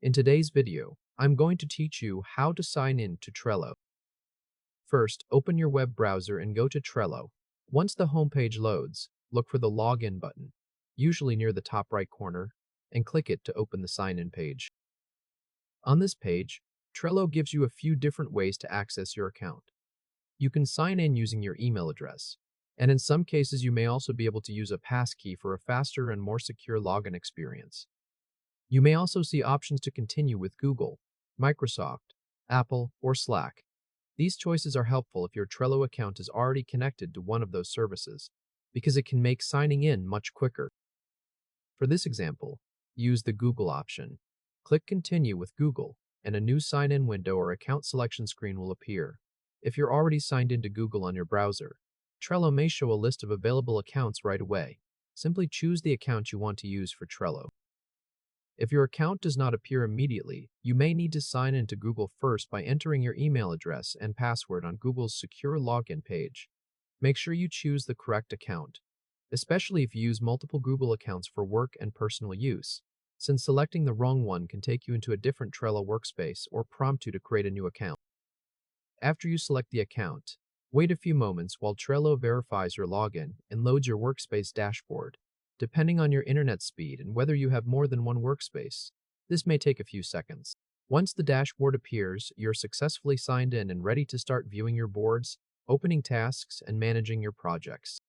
In today's video, I'm going to teach you how to sign in to Trello. First, open your web browser and go to Trello. Once the homepage loads, look for the Login button, usually near the top right corner, and click it to open the sign-in page. On this page, Trello gives you a few different ways to access your account. You can sign in using your email address, and in some cases you may also be able to use a passkey for a faster and more secure login experience. You may also see options to continue with Google, Microsoft, Apple, or Slack. These choices are helpful if your Trello account is already connected to one of those services, because it can make signing in much quicker. For this example, use the Google option. Click Continue with Google, and a new sign-in window or account selection screen will appear. If you're already signed into Google on your browser, Trello may show a list of available accounts right away. Simply choose the account you want to use for Trello. If your account does not appear immediately, you may need to sign into Google first by entering your email address and password on Google's secure login page. Make sure you choose the correct account, especially if you use multiple Google accounts for work and personal use, since selecting the wrong one can take you into a different Trello workspace or prompt you to create a new account. After you select the account, wait a few moments while Trello verifies your login and loads your workspace dashboard. Depending on your internet speed and whether you have more than one workspace, this may take a few seconds. Once the dashboard appears, you're successfully signed in and ready to start viewing your boards, opening tasks, and managing your projects.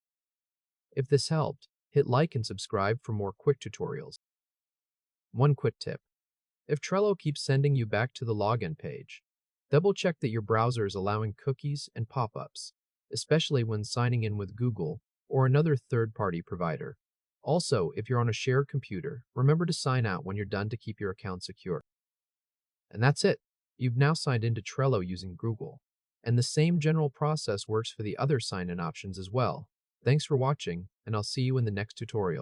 If this helped, hit like and subscribe for more quick tutorials. One quick tip: if Trello keeps sending you back to the login page, double-check that your browser is allowing cookies and pop-ups, especially when signing in with Google or another third-party provider. Also, if you're on a shared computer, remember to sign out when you're done to keep your account secure. And that's it. You've now signed into Trello using Google. And the same general process works for the other sign-in options as well. Thanks for watching, and I'll see you in the next tutorial.